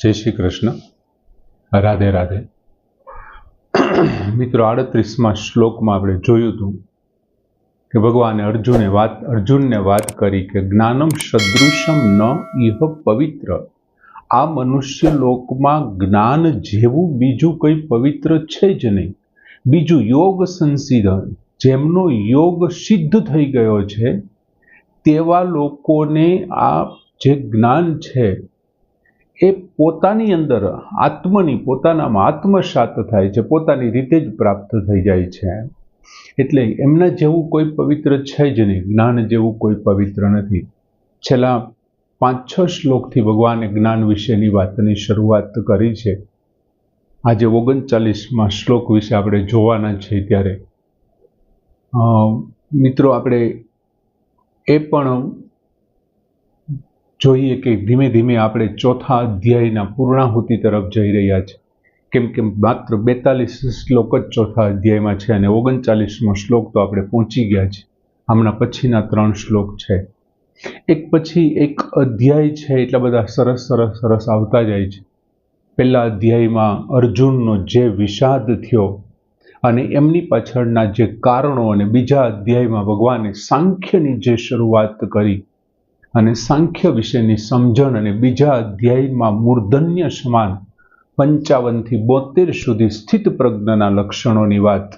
જય શ્રી કૃષ્ણ, રાધે રાધે. મિત્રો, 38મા શ્લોકમાં આપણે જોયું હતું કે ભગવાને અર્જુનને વાત કરી કે જ્ઞાનમ સદૃશમ ન ઇહ પવિત્ર. આ મનુષ્ય લોકમાં જ્ઞાન જેવું બીજું કંઈ પવિત્ર છે જ નહીં. બીજું યોગ સંસિદ્ધ, જેમનો યોગ સિદ્ધ થઈ ગયો છે તેવા લોકોને આ જે જ્ઞાન છે એ પોતાની અંદર પોતાનામાં આત્મસાત થાય છે, પોતાની રીતે જ પ્રાપ્ત થઈ જાય છે. એટલે એમના જેવું કોઈ પવિત્ર છે જ નહીં, જ્ઞાન જેવું કોઈ પવિત્ર નથી. છેલ્લા 5-6 શ્લોકથી ભગવાને જ્ઞાન વિશેની વાતની શરૂઆત કરી છે. આજે 39મા શ્લોક વિશે આપણે જોવાના છીએ. ત્યારે મિત્રો, આપણે એ પણ જોઈએ કે ધીમે ધીમે આપણે 4થા અધ્યાયના પૂર્ણાહુતિ તરફ જઈ રહ્યા છે. કેમ કે માત્ર 42 શ્લોક જ 4થા અધ્યાયમાં છે અને 39મો શ્લોક તો આપણે પહોંચી ગયા છે. હમણાં પછીના 3 શ્લોક છે. એક પછી એક અધ્યાય છે, એટલા બધા સરસ આવતા જાય છે. પહેલા અધ્યાયમાં અર્જુનનો જે વિષાદ થયો અને એમની પાછળના જે કારણો, અને બીજા અધ્યાયમાં ભગવાને સાંખ્યની જે શરૂઆત કરી અને સાંખ્ય વિશેની સમજણ, અને બીજા અધ્યાયમાં મૂર્ધન્ય સમાન 55 થી 72 સુધી સ્થિત પ્રજ્ઞના લક્ષણોની વાત.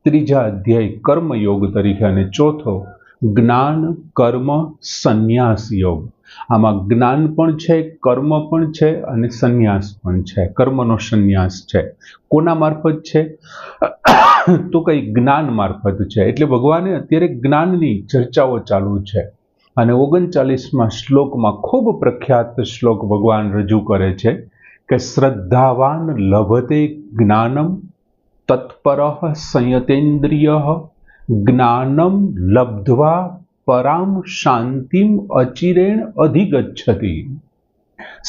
ત્રીજા અધ્યાય કર્મયોગ તરીકે, અને ચોથો જ્ઞાન કર્મ સંન્યાસ યોગ. આમાં જ્ઞાન પણ છે, કર્મ પણ છે અને સંન્યાસ પણ છે. કર્મનો સંન્યાસ છે. કોના મારફત છે? તો કઈ જ્ઞાન મારફત છે. એટલે ભગવાને અત્યારે જ્ઞાનની ચર્ચાઓ ચાલુ છે. અને 39મા શ્લોકમાં ખૂબ પ્રખ્યાત શ્લોક ભગવાન રજૂ કરે છે કે શ્રદ્ધાવાન લભતે જ્ઞાનમ તત્પરઃ સંયતેન્દ્રિય જ્ઞાનમ લબ્ધ્વા પરામ શાંતિમ અચિરેણ અધિગચ્છતિ.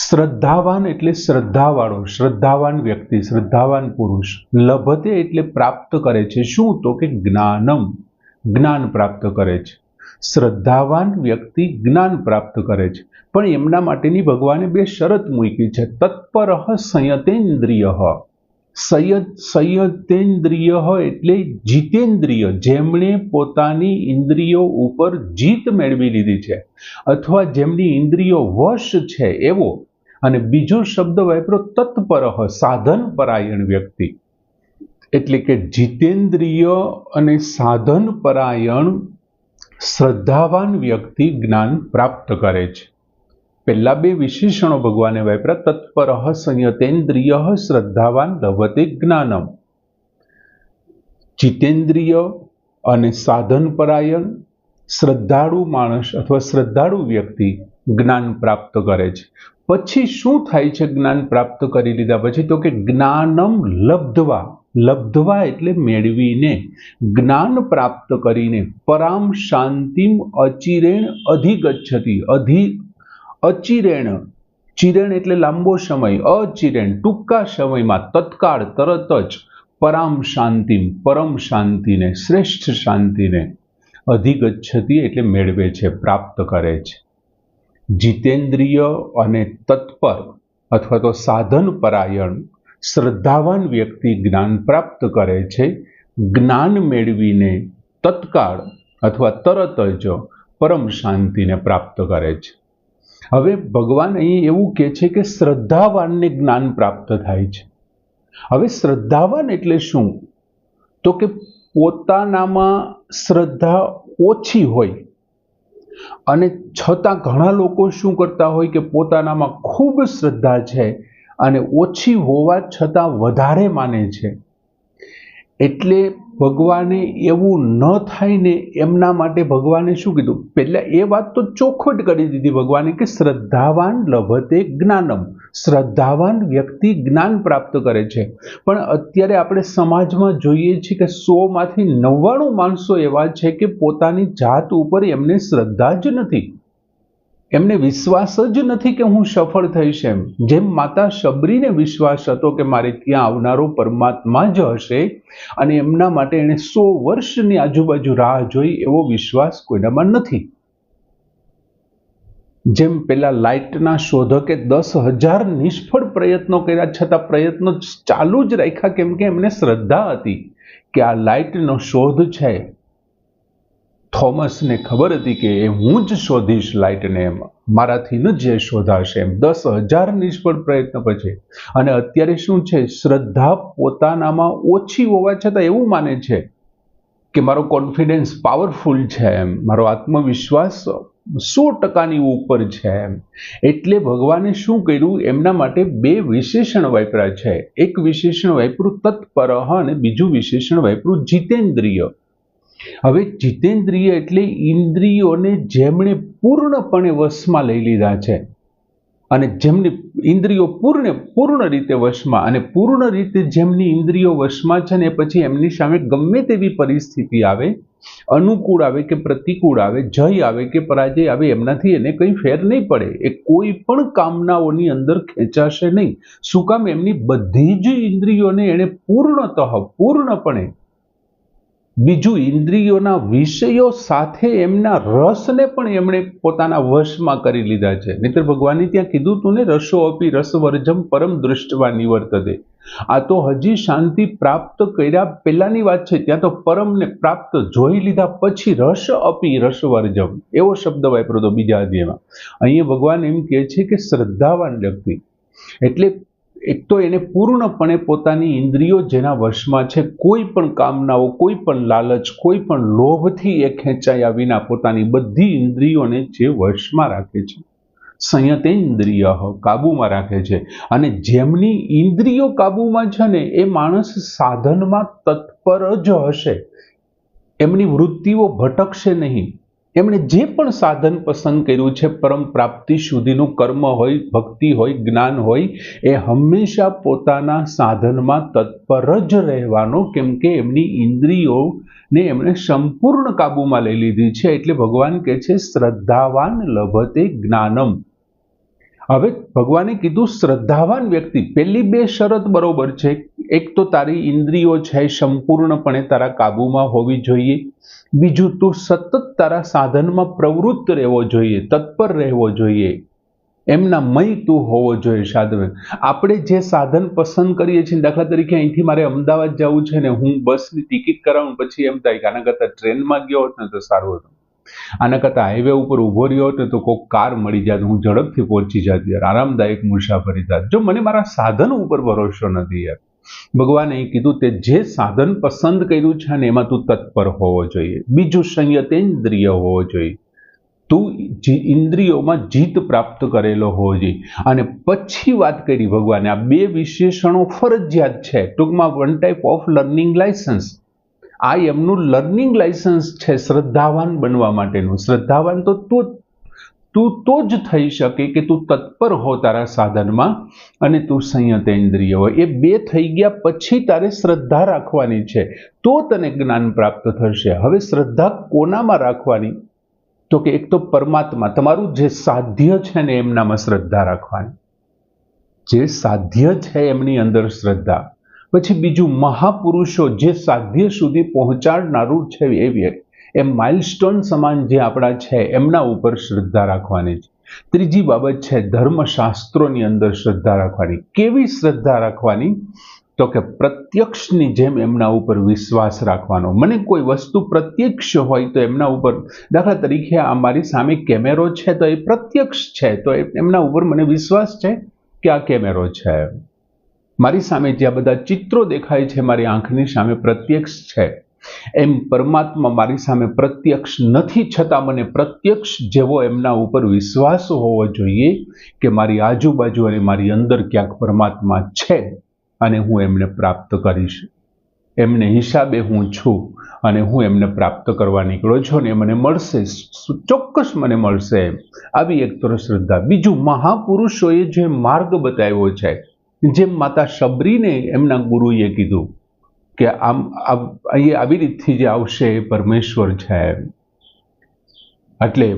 શ્રદ્ધાવાન એટલે શ્રદ્ધાવાળો, શ્રદ્ધાવાન વ્યક્તિ, શ્રદ્ધાવાન પુરુષ. લભતે એટલે પ્રાપ્ત કરે છે. શું? તો કે જ્ઞાનમ, જ્ઞાન પ્રાપ્ત કરે છે. શ્રદ્ધાવાન વ્યક્તિ જ્ઞાન પ્રાપ્ત કરે છે, પણ એમના માટેની ભગવાને 2 શરત મૂકી છે. તત્પરઃ સંયતેન્દ્રિય. સંયતેન્દ્રિય એટલે જીતેન્દ્રિય, જેમણે પોતાની ઇન્દ્રિયો ઉપર જીત મેળવી લીધી છે, અથવા જેમની ઇન્દ્રિયો વશ છે એવો. અને બીજો શબ્દ વાપરો તત્પરઃ, સાધન પરાયણ વ્યક્તિ. એટલે કે જીતેન્દ્રિય અને સાધન પરાયણ શ્રદ્ધાવાન વ્યક્તિ જ્ઞાન પ્રાપ્ત કરે છે. પહેલા 2 વિશેષણો ભગવાને વાપર્યા. તત્પરઃ સંયતેન્દ્રિય શ્રદ્ધાવાન લભતે જ્ઞાનમ. જીતેન્દ્રિય અને સાધન પરાયણ શ્રદ્ધાળુ માણસ અથવા શ્રદ્ધાળુ વ્યક્તિ જ્ઞાન પ્રાપ્ત કરે છે. પછી શું થાય છે જ્ઞાન પ્રાપ્ત કરી લીધા પછી? તો કે જ્ઞાનમ લબ્ધ્વા. લબ્ધ્વા એટલે મેળવીને, જ્ઞાન પ્રાપ્ત કરીને પરામ શાંતિમ અચિરેણ અધિગચ્છતિ. અચિરેણ, ચિરેણ એટલે લાંબો સમય, અચિરેણ ટૂંકા સમયમાં, તત્કાળ, તરત જ, પરામ શાંતિમ પરમ શાંતિને, શ્રેષ્ઠ શાંતિને, અધિગચ્છતિ એટલે મેળવે છે, પ્રાપ્ત કરે છે. જીતેન્દ્રિય અને તત્પર અથવા તો સાધન પરાયણ શ્રદ્ધાવાન વ્યક્તિ જ્ઞાન પ્રાપ્ત કરે છે. જ્ઞાન મેળવીને તત્કાળ અથવા તરત જ પરમ શાંતિને પ્રાપ્ત કરે છે. હવે ભગવાન અહીં એવું કહે છે કે શ્રદ્ધાવાનને જ્ઞાન પ્રાપ્ત થાય છે. હવે શ્રદ્ધાવાન એટલે શું? તો કે પોતાનામાં શ્રદ્ધા ઓછી હોય અને છતાં ઘણા લોકો શું કરતા હોય કે પોતાનામાં ખૂબ શ્રદ્ધા છે અને ઓછી હોવા છતાં વધારે માને છે. એટલે ભગવાને એવું ન થાય ને એમના માટે ભગવાને શું કીધું? પહેલા એ વાત તો ચોખવટ કરી દીધી ભગવાને કે શ્રદ્ધાવાન લભતે જ્ઞાનમ. શ્રદ્ધાવાન વ્યક્તિ જ્ઞાન પ્રાપ્ત કરે છે. પણ અત્યારે આપણે સમાજમાં જોઈએ છીએ કે 100માંથી 99 માણસો એવા છે કે પોતાની જાત ઉપર એમને શ્રદ્ધા જ નથી, એમને વિશ્વાસ જ નથી કે હું સફળ થઈશ એમ. જેમ માતા શબરીને વિશ્વાસ હતો કે મારે ત્યાં આવનારો પરમાત્મા જ હશે, અને એમના માટે એણે 100 વર્ષની આજુબાજુ રાહ જોઈ, એવો વિશ્વાસ કોઈનામાં નથી. જેમ પેલા લાઇટના શોધકે 10,000 નિષ્ફળ પ્રયત્નો કર્યા છતાં પ્રયત્નો ચાલુ જ રાખ્યા, કેમ કે એમને શ્રદ્ધા હતી કે આ લાઇટનો શોધ છે. થોમસને ખબર હતી કે હું જ શોધીશ લાઇટને, એમ મારાથી જ શોધાશે, એમ 10,000 નિષ્ફળ પ્રયત્ન પછી. અને અત્યારે શું છે, શ્રદ્ધા પોતાનામાં ઓછી હોવા છતાં એવું માને છે કે મારો કોન્ફિડન્સ પાવરફુલ છે, એમ મારો આત્મવિશ્વાસ 100%ની ઉપર છે, એમ. એટલે ભગવાને શું કર્યું, એમના માટે બે વિશેષણ વાપર્યા છે. એક વિશેષણ વાપર્યું તત્પરઃ અને બીજું વિશેષણ વાપર્યું જીતેન્દ્રિય. હવે જીતેન્દ્રિય એટલે ઇન્દ્રિયોને જેમણે પૂર્ણપણે વશમાં લઈ લીધા છે, અને જેમની ઇન્દ્રિયો પૂર્ણ રીતે વશમાં, અને પૂર્ણ રીતે જેમની ઇન્દ્રિયો વશમાં છે ને, પછી એમની સામે ગમે તેવી પરિસ્થિતિ આવે, અનુકૂળ આવે કે પ્રતિકૂળ આવે, જય આવે કે પરાજય આવે, એમનાથી એને કંઈ ફેર નહીં પડે. એ કોઈ પણ કામનાઓની અંદર ખેંચાશે નહીં. શું કામ? એમની બધી જ ઇન્દ્રિયોને એને પૂર્ણપણે, બીજું ઇન્દ્રિયોના વિષયો સાથે એમના રસને પણ એમણે પોતાના વશમાં કરી લીધા છે. નહીતર ભગવાને ત્યાં કીધું તું ને, રસો અપી રસવર્જમ પરમ દૃષ્ટવા નિવર્તતે. આ તો હજી શાંતિ પ્રાપ્ત કર્યા પહેલાની વાત છે. ત્યાં તો પરમને પ્રાપ્ત જોઈ લીધા પછી રસ અપી રસવર્જમ એવો શબ્દ વાપર્યો હતો બીજા અધ્યાયમાં. અહીંયા ભગવાન એમ કહે છે કે શ્રદ્ધાવાન વ્યક્તિ એટલે એક તો એને પૂર્ણપણે પોતાની ઇન્દ્રિયો જેના વશમાં છે, કોઈ પણ કામનાઓ, કોઈ પણ લાલચ, કોઈ પણ લોભથી એ ખેંચાયા વિના પોતાની બધી ઇન્દ્રિયોને જે વશમાં રાખે છે, સંયતેન્દ્રિય કાબુમાં રાખે છે. અને જેમની ઇન્દ્રિયો કાબુમાં છે ને, એ માણસ સાધનમાં તત્પર જ હશે, એમની વૃત્તિઓ ભટકશે નહીં. એમણે જે પણ સાધન પસંદ કર્યું છે, પરમ પ્રાપ્તિ સુધીનું કર્મ હોય, ભક્તિ હોય, જ્ઞાન હોય, એ હંમેશા પોતાના સાધનમાં તત્પર જ રહેવાનો, કેમ કે એમની ઇન્દ્રિયોને એમણે સંપૂર્ણ કાબુમાં લઈ લીધી છે. એટલે ભગવાન કહે છે શ્રદ્ધાવાન લભતે જ્ઞાનમ. હવે ભગવાને કીધું શ્રદ્ધાવાન વ્યક્તિ, પહેલી બે શરત બરોબર છે. એક તો તારી ઇન્દ્રિયો છે સંપૂર્ણપણે તારા કાબુમાં હોવી જોઈએ. બીજું, તું સતત તારા સાધનમાં પ્રવૃત્ત રહેવો જોઈએ, તત્પર રહેવો જોઈએ, એમના મય તું હોવો જોઈએ. સાધન આપણે જે સાધન પસંદ કરીએ છીએ, દાખલા તરીકે અહીંથી મારે અમદાવાદ જવું છે ને, હું બસની ટિકિટ કરાવું, પછી એમ થાય કે આના કરતાં ટ્રેનમાં ગયો હોત ને તો સારું હતું, આના કરતાં હાઈવે ઉપર ઊભો રહ્યો હોત ને તો કોઈક કાર મળી જાત, હું ઝડપથી પહોંચી જાત, યાર આરામદાયક મુસાફરી થાત. જો મને મારા સાધન ઉપર ભરોસો નથી યાર. ભગવાને કીધું તે જે સાધન પસંદ કર્યું છે ને, એમાં તું તત્પર હોવો જોઈએ. બીજું, સંયતેન્દ્રિય હોવો જોઈએ, તું ઇન્દ્રિયોમાં જીત પ્રાપ્ત કરેલો હોવો જોઈએ. અને પછી વાત કરી ભગવાને, આ બે વિશેષણો ફરજિયાત છે. ટૂંકમાં one type of learning licence. આ એમનું લર્નિંગ લાયસન્સ છે શ્રદ્ધાવાન બનવા માટેનું. શ્રદ્ધાવાન તો તું તો જ થઈ શકે કે તું તત્પર હો તારા સાધનમાં અને તું સંયતેન્દ્રિય હોય. એ બે થઈ ગયા પછી તારે શ્રદ્ધા રાખવાની છે, તો તને જ્ઞાન પ્રાપ્ત થશે. હવે શ્રદ્ધા કોનામાં રાખવાની? તો કે એક તો પરમાત્મા, તમારું જે સાધ્ય છે ને એમનામાં શ્રદ્ધા રાખવાની, જે સાધ્ય છે એમની અંદર શ્રદ્ધા. પછી બીજું, મહાપુરુષો જે સાધ્ય સુધી પહોંચાડનારું છે, એ માઇલસ્ટોન સમાન જે આપણા છે એમના ઉપર શ્રદ્ધા રાખવાની છે. ત્રીજી બાબત છે ધર્મશાસ્ત્રોની અંદર શ્રદ્ધા રાખવાની. કેવી શ્રદ્ધા રાખવાની? તો કે પ્રત્યક્ષની જેમ એમના ઉપર વિશ્વાસ રાખવાનો. મને કોઈ વસ્તુ પ્રત્યક્ષ હોય તો એમના ઉપર, દાખલા તરીકે આ મારી સામે કેમેરો છે તો એ પ્રત્યક્ષ છે, તો એમના ઉપર મને વિશ્વાસ છે કે આ કેમેરો છે. મારી સામે જ્યાં બધા ચિત્રો દેખાય છે મારી આંખની સામે પ્રત્યક્ષ છે. એમ પરમાત્મા મારી સામે પ્રત્યક્ષ નથી, છતાં મને પ્રત્યક્ષ જેવો એમના ઉપર વિશ્વાસ હોવો જોઈએ કે મારી આજુબાજુ અને મારી અંદર ક્યાંક પરમાત્મા છે અને હું એમને પ્રાપ્ત કરીશ. એમને હિસાબે હું છું અને હું એમને પ્રાપ્ત કરવા નીકળ્યો છું અને મને મળશે, ચોક્કસ મને મળશે. આવી એક તો શ્રદ્ધા. બીજું, મહાપુરુષોએ જે માર્ગ બતાવ્યો છે, જેમ માતા શબરીને એમના ગુરુએ કીધું કે આમ અહીંયા આવી રીતથી જે આવશે એ પરમેશ્વર છે. એટલે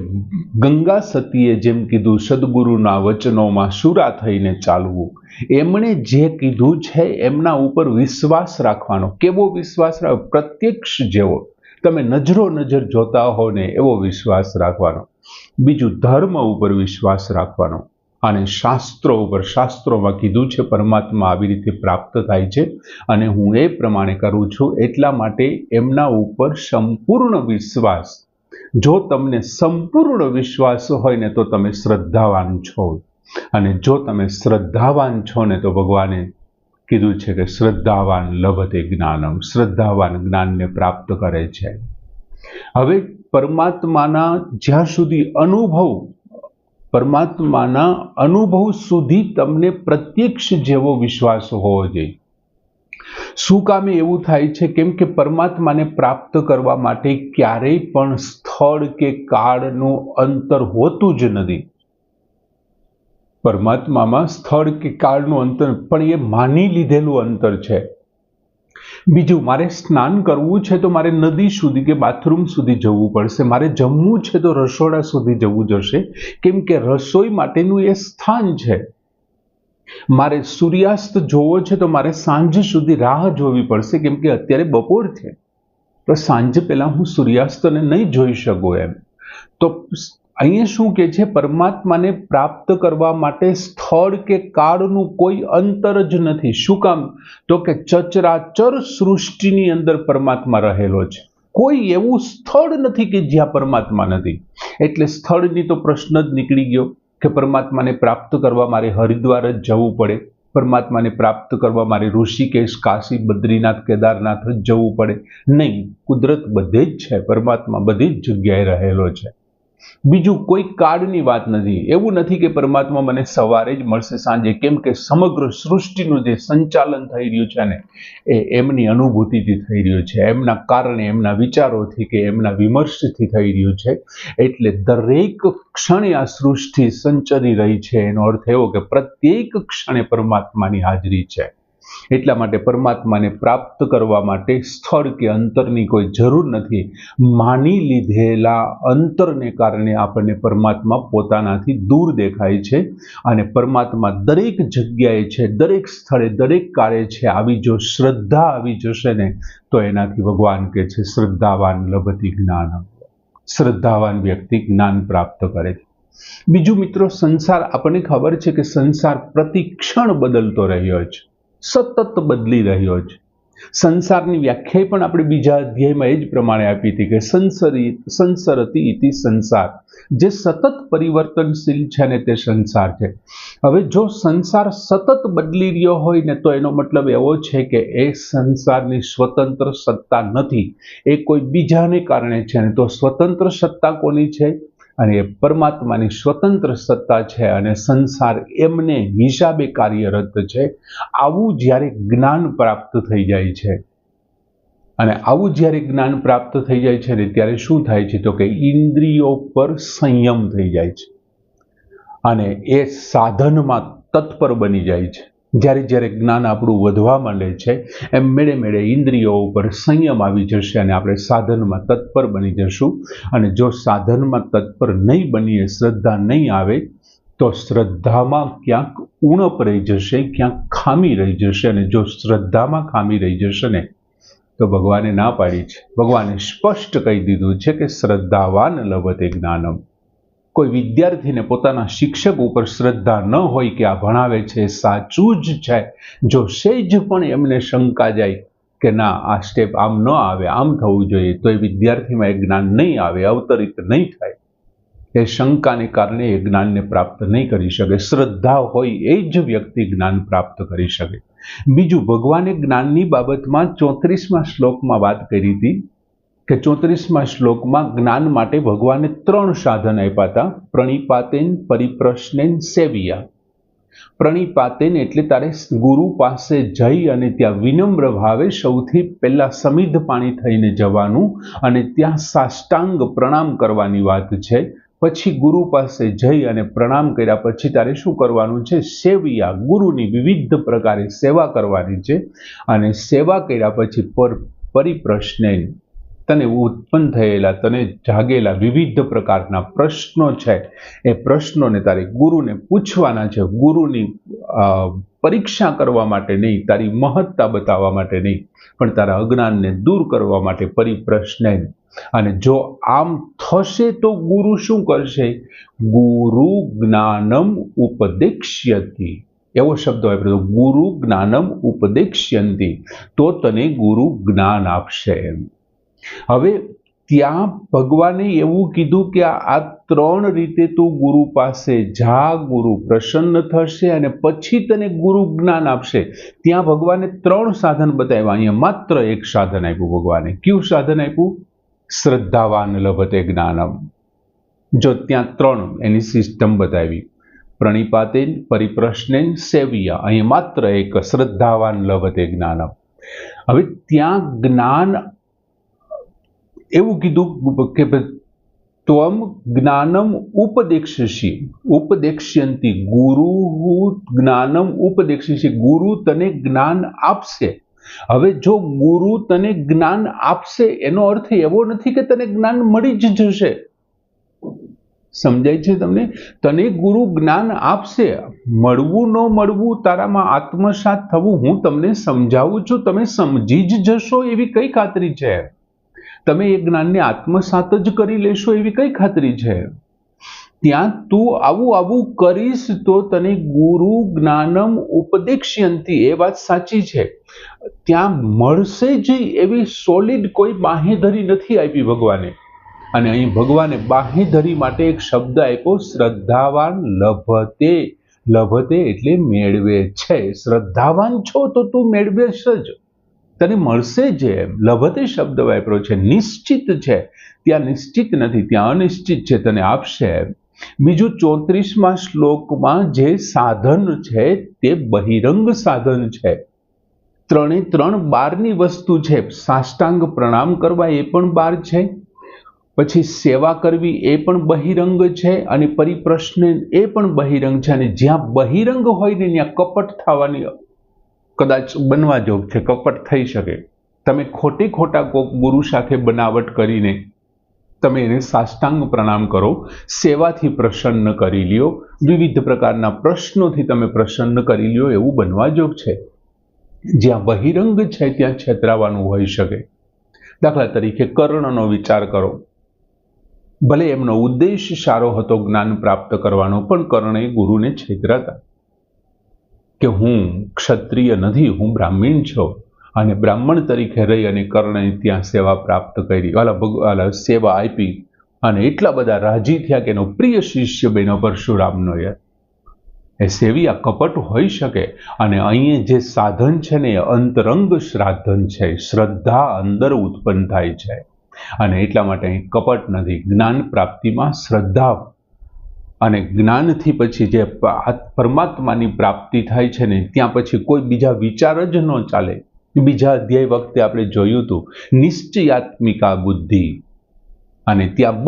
ગંગા સતીએ જેમ કીધું, સદગુરુના વચનોમાં શુરા થઈને ચાલવું. એમણે જે કીધું છે એમના ઉપર વિશ્વાસ રાખવાનો. કેવો વિશ્વાસ રાખવો? પ્રત્યક્ષ જેવો, તમે નજરો નજર જોતા હો ને એવો વિશ્વાસ રાખવાનો. બીજું ધર્મ ઉપર વિશ્વાસ રાખવાનો, અને શાસ્ત્રો ઉપર, શાસ્ત્રોમાં કીધું છે પરમાત્મા આવી રીતે પ્રાપ્ત થાય છે અને હું એ પ્રમાણે કરું છું, એટલા માટે એમના ઉપર સંપૂર્ણ વિશ્વાસ. જો તમને સંપૂર્ણ વિશ્વાસ હોય ને તો તમે શ્રદ્ધાવાન છો, અને જો તમે શ્રદ્ધાવાન છો ને તો ભગવાને કીધું છે કે શ્રદ્ધાવાન લભતે જ્ઞાનમ, શ્રદ્ધાવાન જ્ઞાનને પ્રાપ્ત કરે છે. હવે પરમાત્માના જ્યાં સુધી પરમાત્માના અનુભવ સુધી તમને પ્રત્યક્ષ જેવો વિશ્વાસ હોવો જોઈએ. શું કામે એવું થાય છે? કેમ કે પરમાત્માને પ્રાપ્ત કરવા માટે ક્યારેય પણ સ્થળ કે કાળનું અંતર હોતું જ નથી. પરમાત્મામાં સ્થળ કે કાળનું અંતર પણ એ માની લીધેલું અંતર છે. બીજું, મારે સ્નાન કરવું છે તો મારે નદી સુધી કે બાથરૂમ સુધી જવું પડશે. મારે જમવું છે તો રસોડા સુધી જવું જશે, કેમ કે રસોઈ માટેનું એ સ્થાન છે. મારે સૂર્યાસ્ત જોવો છે તો મારે સાંજ સુધી રાહ જોવી પડશે, કેમ કે અત્યારે બપોર છે તો સાંજ પહેલા હું સૂર્યાસ્તને નહીં જોઈ શકું એમ. તો અહીંયા શું કે છે? પરમાત્માને પ્રાપ્ત કરવા માટે સ્થળ કે કાળનું કોઈ અંતર જ નથી. શું કામ? તો કે ચચરાચર સૃષ્ટિની અંદર પરમાત્મા રહેલો છે. કોઈ એવું સ્થળ નથી કે જ્યાં પરમાત્મા નથી. એટલે સ્થળની તો પ્રશ્ન જ નીકળી ગયો કે પરમાત્માને પ્રાપ્ત કરવા મારે હરિદ્વાર જ જવું પડે, પરમાત્માને પ્રાપ્ત કરવા મારે ઋષિકેશ, કાશી, બદ્રીનાથ, કેદારનાથ જ જવું પડે. નહીં, કુદરત બધે જ છે, પરમાત્મા બધી જ જગ્યાએ રહેલો છે. બીજું, કોઈ કાળની વાત નથી. એવું નથી કે પરમાત્મા મને સવારે જ મળશે, સાંજે, કેમ કે સમગ્ર સૃષ્ટિનું જે સંચાલન થઈ રહ્યું છે ને એ એમની અનુભૂતિથી થઈ રહ્યું છે, એમના કારણે, એમના વિચારોથી કે એમના વિમર્શથી થઈ રહ્યું છે. એટલે દરેક ક્ષણે આ સૃષ્ટિ સંચરી રહી છે. એનો અર્થ એવો કે પ્રત્યેક ક્ષણે પરમાત્માની હાજરી છે. એટલા માટે પરમાત્માને પ્રાપ્ત કરવા માટે સ્થળ કે અંતરની કોઈ જરૂર નથી. માની લીધેલા અંતરને કારણે આપણને પરમાત્મા પોતાનાથી દૂર દેખાય છે, અને પરમાત્મા દરેક જગ્યાએ છે, દરેક સ્થળે, દરેક કાળે છે. આવી જો શ્રદ્ધા આવી જશે ને તો એનાથી ભગવાન કહે છે શ્રદ્ધાવાન લભતી જ્ઞાનમ, શ્રદ્ધાવાન વ્યક્તિ જ્ઞાન પ્રાપ્ત કરે છે. બીજું મિત્રો, સંસાર, આપણને ખબર છે કે સંસાર પ્રતિક્ષણ બદલતો રહ્યો છે, સતત બદલી રહ્યો છે. સંસારની વ્યાખ્યા પણ આપણે બીજા અધ્યાયમાં એ જ પ્રમાણે આપી હતી કે સંસરતી ઇતિ સંસાર, જે સતત પરિવર્તનશીલ છે ને તે સંસાર છે. હવે જો સંસાર સતત બદલી રહ્યો હોય ને તો એનો મતલબ એવો છે કે એ સંસારની સ્વતંત્ર સત્તા નથી, એ કોઈ બીજાને કારણે છે. ને તો સ્વતંત્ર સત્તા કોની છે? અને એ પરમાત્માની સ્વતંત્ર સત્તા છે, અને સંસાર એમને હિસાબે કાર્યરત છે. આવું જ્યારે જ્ઞાન પ્રાપ્ત થઈ જાય છે, અને આવું જ્યારે જ્ઞાન પ્રાપ્ત થઈ જાય છે ને ત્યારે શું થાય છે? તો કે ઇન્દ્રિયો પર સંયમ થઈ જાય છે, અને એ સાધનમાં તત્પર બની જાય છે. જ્યારે જ્યારે જ્ઞાન આપણું વધવા માંડે છે એમ મેળે મેળે ઇન્દ્રિયો ઉપર સંયમ આવી જશે, અને આપણે સાધનમાં તત્પર બની જશું. અને જો સાધનમાં તત્પર નહીં બનીએ, શ્રદ્ધા નહીં આવે, તો શ્રદ્ધામાં ક્યાંક ઉણપ રહી જશે, ક્યાંક ખામી રહી જશે. અને જો શ્રદ્ધામાં ખામી રહી જશે ને તો ભગવાને ના પાડી છે, ભગવાને સ્પષ્ટ કહી દીધું છે કે શ્રદ્ધાવાન લભતે જ્ઞાનમ. કોઈ વિદ્યાર્થીને પોતાના શિક્ષક ઉપર શ્રદ્ધા ન હોય કે આ ભણાવે છે એ સાચું જ છે, જો સેજ પણ એમને શંકા જાય કે ના આ સ્ટેપ આમ ન આવે, આમ થવું જોઈએ, તો એ વિદ્યાર્થીમાં એ જ્ઞાન નહીં આવે, અવતરિત નહીં થાય. એ શંકાને કારણે એ જ્ઞાનને પ્રાપ્ત નહીં કરી શકે. શ્રદ્ધા હોય એ જ વ્યક્તિ જ્ઞાન પ્રાપ્ત કરી શકે. બીજું, ભગવાને જ્ઞાનની બાબતમાં 34મા શ્લોકમાં વાત કરી હતી કે 34મા શ્લોકમાં જ્ઞાન માટે ભગવાને 3 સાધન આપ્યા હતા: પ્રણિપાતેન, પરિપ્રશ્નેન, સેવિયા. પ્રણિપાતેન એટલે તારે ગુરુ પાસે જઈ અને ત્યાં વિનમ્ર ભાવે સૌથી પહેલા સમિદ્ધ પાણી થઈને જવાનું, અને ત્યાં સાષ્ટાંગ પ્રણામ કરવાની વાત છે. પછી ગુરુ પાસે જઈ અને પ્રણામ કર્યા પછી તારે શું કરવાનું છે? સેવિયા, ગુરુની વિવિધ પ્રકારે સેવા કરવાની છે. અને સેવા કર્યા પછી પરિપ્રશ્નેન, તને ઉત્પન્ન થયેલા, તને જાગેલા વિવિધ પ્રકારના પ્રશ્નો છે, એ પ્રશ્નોને તારે ગુરુને પૂછવાના છે. ગુરુની પરીક્ષા કરવા માટે નહીં, તારી મહત્તા બતાવવા માટે નહીં, પણ તારા અજ્ઞાનને દૂર કરવા માટે. પરિપ્રશ્નેન. અને જો આમ થશે તો ગુરુ શું કરશે? ગુરુ જ્ઞાનમ ઉપદેક્ષ્યતિ, એવો શબ્દ વાપર્યો, ગુરુ જ્ઞાનમ ઉપદેક્ષ્યંતિ, તો તને ગુરુ જ્ઞાન આપશે. હવે ત્યાં ભગવાને એવું કીધું કે આ 3 રીતે તું ગુરુ પાસે જા, ગુરુ પ્રસન્ન થશે અને પછી તને ગુરુ જ્ઞાન આપશે. ત્યાં ભગવાને 3 સાધન બતાવ્યા, અહીંયા માત્ર એક સાધન આપ્યું ભગવાને. કયું સાધન આપ્યું? શ્રદ્ધાવાન લભતે જ્ઞાનમ. જો ત્યાં 3 એની સિસ્ટમ બતાવી, પ્રણિપાતેન, પરિપ્રશ્નેન, સેવ્યા. અહીંયા માત્ર એક, શ્રદ્ધાવાન લભતે જ્ઞાનમ. હવે ત્યાં જ્ઞાન એવું કીધું કે ત્વમ જ્ઞાનમ ઉપદેક્ષ્યંતિ, ગુરુ જ્ઞાનમ ઉપદેક્ષ્યસી, ગુરુ તને જ્ઞાન આપશે. હવે જો ગુરુ તને જ્ઞાન આપશે એનો અર્થ એવો નથી કે તને જ્ઞાન મળી જ જશે. સમજાય છે તમને? તને ગુરુ જ્ઞાન આપશે, મળવું ન મળવું, તારામાં આત્મસાત થવું, હું તમને સમજાવું છું, તમે સમજી જ જશો એવી કઈ ખાતરી છે? તમે એ જ્ઞાનને આત્મસાત જ કરી લેશો એવી કઈ ખાતરી છે? ત્યાં તું આવું કરીશ તો તને ગુરુ જ્ઞાનમ ઉપદેક્ષ્યંતિ, એ વાત સાચી છે. ત્યાં મળશે જ એવી સોલિડ કોઈ બાંહેધરી નથી આપી ભગવાને. અને અહીં ભગવાને બાંહેધરી માટે એક શબ્દ આપ્યો, શ્રદ્ધાવાન લભતે. લભતે એટલે મેળવે છે. શ્રદ્ધાવાન છો તો તું મેળવેશ જ, તને મળશે જ. લભતે શબ્દ વાપર્યો છે, નિશ્ચિત છે. ત્યાં નિશ્ચિત નથી, ત્યાં અનિશ્ચિત છે, તને આપશે. બીજું 34મા શ્લોકમાં જે સાધન છે તે બહિરંગ સાધન છે. 3 બહારની વસ્તુ છે. સાષ્ટાંગ પ્રણામ કરવા એ પણ બહાર છે, પછી સેવા કરવી એ પણ બહિરંગ છે, અને પરિપ્રશ્ન એ પણ બહિરંગ છે. અને જ્યાં બહિરંગ હોય ને ત્યાં કપટ થવાની કદાચ બનવા જોગ છે, કપટ થઈ શકે. તમે ખોટા કોક ગુરુ સાથે બનાવટ કરીને તમે એને સાષ્ટાંગ પ્રણામ કરો, સેવાથી પ્રસન્ન કરી લ્યો, વિવિધ પ્રકારના પ્રશ્નોથી તમે પ્રસન્ન કરી લ્યો, એવું બનવા જોગ છે. જ્યાં બહિરંગ છે ત્યાં છેતરાવાનું હોઈ શકે. દાખલા તરીકે કર્ણનો વિચાર કરો. ભલે એમનો ઉદ્દેશ સારો હતો જ્ઞાન પ્રાપ્ત કરવાનો, પણ કર્ણે ગુરુને છેતરાતા કે હું ક્ષત્રિય નથી, હું બ્રાહ્મણ છું, અને બ્રાહ્મણ તરીકે રહી અને કર્ણે ત્યાં સેવા પ્રાપ્ત કરી, સેવા આપી, અને એટલા બધા રાજી થયા કે એનો પ્રિય શિષ્ય બન્યો પરશુરામનો. એ સેવી આ કપટ હોઈ શકે. અને અહીંયા જે સાધન છે ને એ અંતરંગ સાધન છે, શ્રદ્ધા અંદર ઉત્પન્ન થાય છે, અને એટલા માટે અહીં કપટ નથી. જ્ઞાન પ્રાપ્તિમાં શ્રદ્ધા અને જ્ઞાનથી પછી જે પરમાત્માની પ્રાપ્તિ થાય છે ને, ત્યાં પછી કોઈ બીજા વિચાર જ ન ચાલે. બીજા અધ્યાય વખતે આપણે જોયું હતું નિશ્ચયાત્મિકા બુદ્ધિ, અને ત્યાં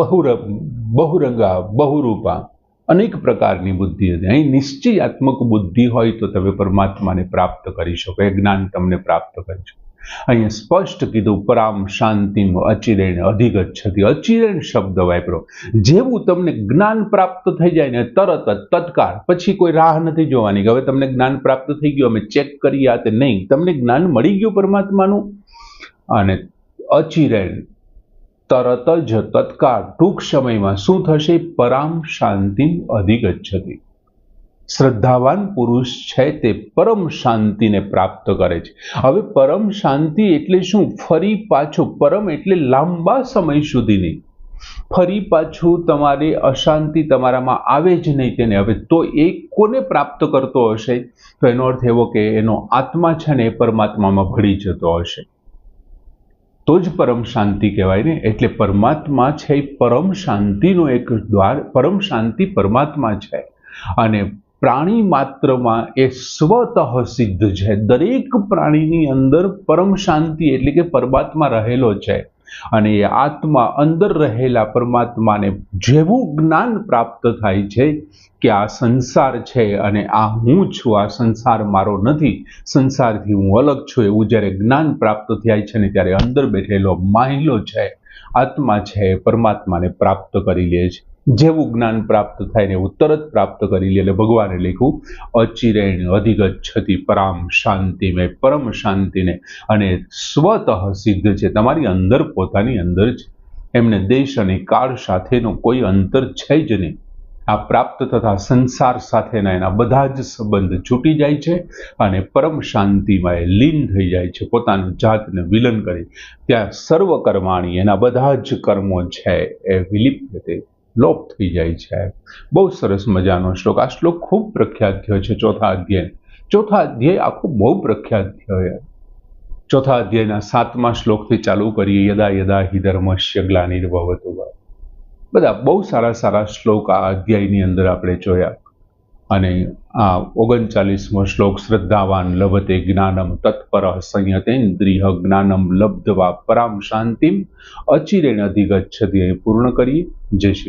બહુરંગા બહુરૂપા અનેક પ્રકારની બુદ્ધિ હતી. અહીં નિશ્ચયાત્મક બુદ્ધિ હોય તો તમે પરમાત્માને પ્રાપ્ત કરી શકો, એ જ્ઞાન તમને પ્રાપ્ત કરી શકો. અહીંયા સ્પષ્ટ કીધું, પરામ શાંતિમ અચિરેણ અધિગચ્છતિ. અચિરેણ શબ્દ વાપરો. જેવું તમને જ્ઞાન પ્રાપ્ત થઈ જાય ને તરત જ તત્કાળ, પછી કોઈ રાહ નથી જોવાની કે હવે તમને જ્ઞાન પ્રાપ્ત થઈ ગયું, અમે ચેક કરીએ આ તે નહીં. તમને જ્ઞાન મળી ગયું પરમાત્માનું, અને અચિરેણ તરત જ તત્કાળ ટૂંક સમયમાં શું થશે? પરામ શાંતિમ અધિગચ્છતિ. શ્રદ્ધાવાન પુરુષ છે તે પરમ શાંતિને પ્રાપ્ત કરે છે. હવે પરમ શાંતિ એટલે શું? ફરી પાછું, પરમ એટલે લાંબા સમય સુધીની, ફરી પાછું તમારે અશાંતિ તમારામાં આવે જ નહીં તેને. હવે તો એ કોને પ્રાપ્ત કરતો હશે? તો એનો અર્થ એવો કે એનો આત્મા છે ને એ પરમાત્મામાં ભળી જતો હશે, તો જ પરમ શાંતિ કહેવાય ને. એટલે પરમાત્મા છે એ પરમ શાંતિનો એક દ્વાર, પરમ શાંતિ પરમાત્મા છે. અને પ્રાણી માત્રમાં એ સ્વતઃ સિદ્ધ છે. દરેક પ્રાણીની અંદર પરમ શાંતિ એટલે કે પરમાત્મા રહેલો છે, અને એ આત્મા અંદર રહેલા પરમાત્માને જેવું જ્ઞાન પ્રાપ્ત થાય છે કે આ સંસાર છે અને આ હું છું, આ સંસાર મારો નથી, સંસારથી હું અલગ છું, એવું જ્યારે જ્ઞાન પ્રાપ્ત થાય છે ને ત્યારે અંદર બેઠેલો માહિલો છે, આત્મા છે, પરમાત્માને પ્રાપ્ત કરી લે છે. જેવું જ્ઞાન પ્રાપ્ત થાય ને એવું તરત પ્રાપ્ત કરી લે. એટલે ભગવાને લખ્યું અચિરેણ અધિગચ્છતિ પરામ શાંતિ, મેં પરમ શાંતિને, અને સ્વતઃ સિદ્ધ છે, તમારી અંદર પોતાની અંદર છે. એમને દેશ અને કાળ સાથેનો કોઈ અંતર છે જ નહીં. આ પ્રાપ્ત તથા સંસાર સાથેના એના બધા જ સંબંધ છૂટી જાય છે અને પરમ શાંતિમાં એ લીન થઈ જાય છે, પોતાની જાતને વિલન કરી. ત્યાં સર્વ કર્માણી, એના બધા જ કર્મો છે એ વિલિપ્યતે, લોપ થઈ જાય છે. બહુ સરસ મજાનો શ્લોક. આ શ્લોક ખૂબ પ્રખ્યાત થયો છે. ચોથા અધ્યાય આખો બહુ પ્રખ્યાત થયો. ચોથા અધ્યાયના 7મા શ્લોકથી ચાલુ કરીએ. યદા યદા હિ ધર્મસ્ય ગ્લાનિર્ભવતુ. બધા બહુ સારા શ્લોક આ અધ્યાયની અંદર આપણે જોયા. અને આ 39મો શ્લોક, શ્રદ્ધાવાન લભતે જ્ઞાનમ તત્પરઃ સંયતેન્દ્રિય જ્ઞાનમ લબ્ધવા પરામ શાંતિમ અચિરેણ અધિગચ્છતિ, એ પૂર્ણ કરીએ. જય શ્રી